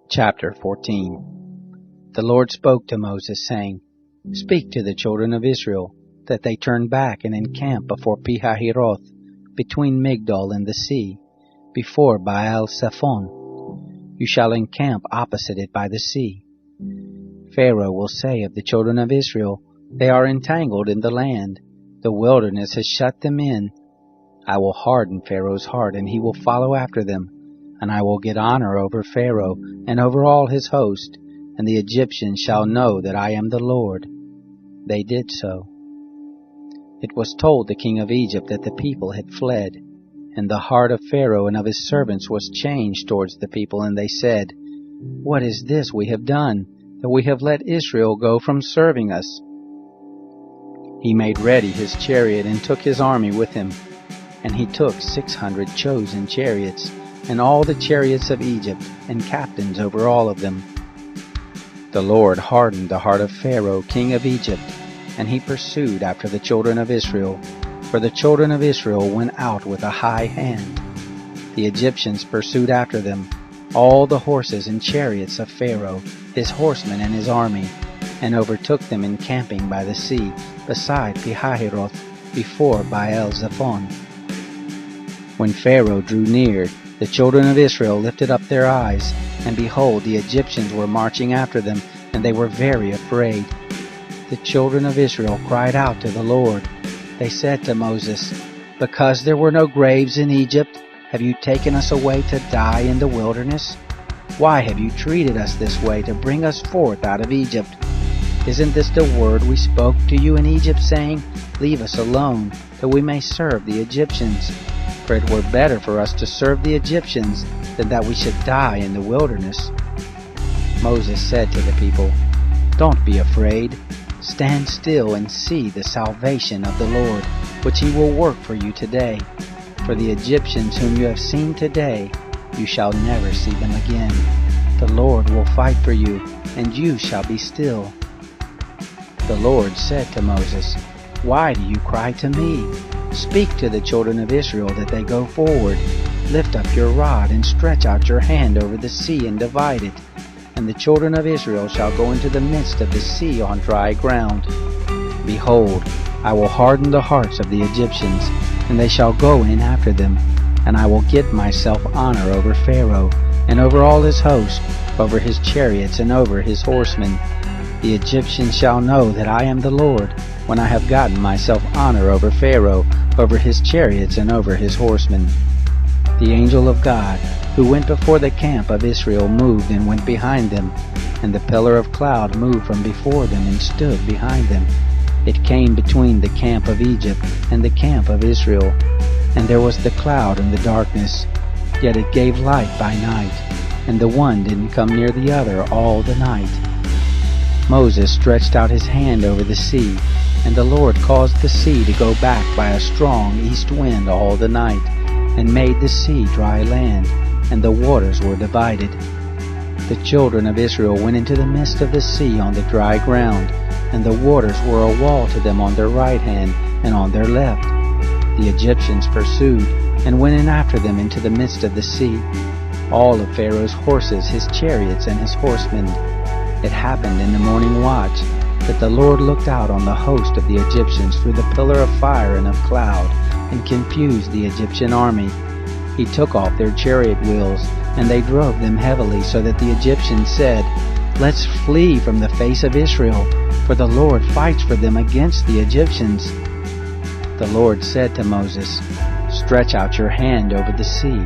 Chapter 14. The Lord spoke to Moses, saying, Speak to the children of Israel, that they turn back and encamp before Pihahiroth, between Migdol and the sea, before Baal-Zephon. You shall encamp opposite it by the sea. Pharaoh will say of the children of Israel, They are entangled in the land. The wilderness has shut them in. I will harden Pharaoh's heart, and he will follow after them. And I will get honor over Pharaoh and over all his host, and the Egyptians shall know that I am the Lord. They did so. It was told the king of Egypt that the people had fled, and the heart of Pharaoh and of his servants was changed towards the people, and they said, What is this we have done, that we have let Israel go from serving us? He made ready his chariot and took his army with him, and he took 600 chosen chariots, and all the chariots of Egypt, and captains over all of them. The Lord hardened the heart of Pharaoh, king of Egypt, and he pursued after the children of Israel, for the children of Israel went out with a high hand. The Egyptians pursued after them, all the horses and chariots of Pharaoh, his horsemen and his army, and overtook them encamping by the sea, beside Pihahiroth, before Baal-Zephon. When Pharaoh drew near, the children of Israel lifted up their eyes, and behold, the Egyptians were marching after them, and they were very afraid. The children of Israel cried out to the Lord. They said to Moses, Because there were no graves in Egypt, have you taken us away to die in the wilderness? Why have you treated us this way to bring us forth out of Egypt? Isn't this the word we spoke to you in Egypt, saying, Leave us alone, that we may serve the Egyptians? For it were better for us to serve the Egyptians than that we should die in the wilderness. Moses said to the people, Don't be afraid. Stand still and see the salvation of the Lord, which he will work for you today. For the Egyptians whom you have seen today, you shall never see them again. The Lord will fight for you, and you shall be still. The Lord said to Moses, Why do you cry to me? Speak to the children of Israel that they go forward. Lift up your rod and stretch out your hand over the sea and divide it. And the children of Israel shall go into the midst of the sea on dry ground. Behold, I will harden the hearts of the Egyptians, and they shall go in after them. And I will get myself honor over Pharaoh, and over all his host, over his chariots, and over his horsemen. The Egyptians shall know that I am the Lord, when I have gotten myself honor over Pharaoh, over his chariots, and over his horsemen. The angel of God, who went before the camp of Israel, moved and went behind them, and the pillar of cloud moved from before them and stood behind them. It came between the camp of Egypt and the camp of Israel, and there was the cloud and the darkness, yet it gave light by night, and the one didn't come near the other all the night. Moses stretched out his hand over the sea, and the Lord caused the sea to go back by a strong east wind all the night, and made the sea dry land, and the waters were divided. The children of Israel went into the midst of the sea on the dry ground, and the waters were a wall to them on their right hand and on their left. The Egyptians pursued, and went in after them into the midst of the sea, all of Pharaoh's horses, his chariots, and his horsemen. It happened in the morning watch that the Lord looked out on the host of the Egyptians through the pillar of fire and of cloud, and confused the Egyptian army. He took off their chariot wheels, and they drove them heavily, so that the Egyptians said, Let's flee from the face of Israel, for the Lord fights for them against the Egyptians. The Lord said to Moses, Stretch out your hand over the sea,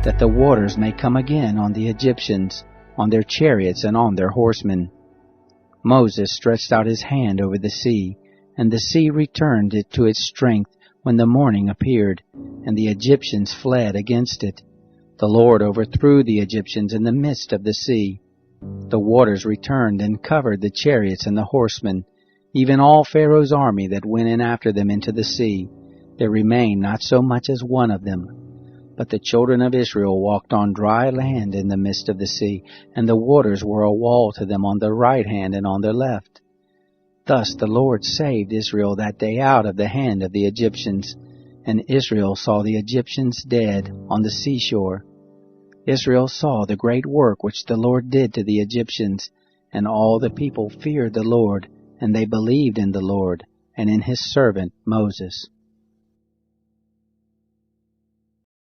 that the waters may come again on the Egyptians, on their chariots and on their horsemen. Moses stretched out his hand over the sea, and the sea returned it to its strength when the morning appeared, and the Egyptians fled against it. The Lord overthrew the Egyptians in the midst of the sea. The waters returned and covered the chariots and the horsemen, even all Pharaoh's army that went in after them into the sea. There remained not so much as one of them. But the children of Israel walked on dry land in the midst of the sea, and the waters were a wall to them on their right hand and on their left. Thus the Lord saved Israel that day out of the hand of the Egyptians, and Israel saw the Egyptians dead on the seashore. Israel saw the great work which the Lord did to the Egyptians, and all the people feared the Lord, and they believed in the Lord and in his servant Moses.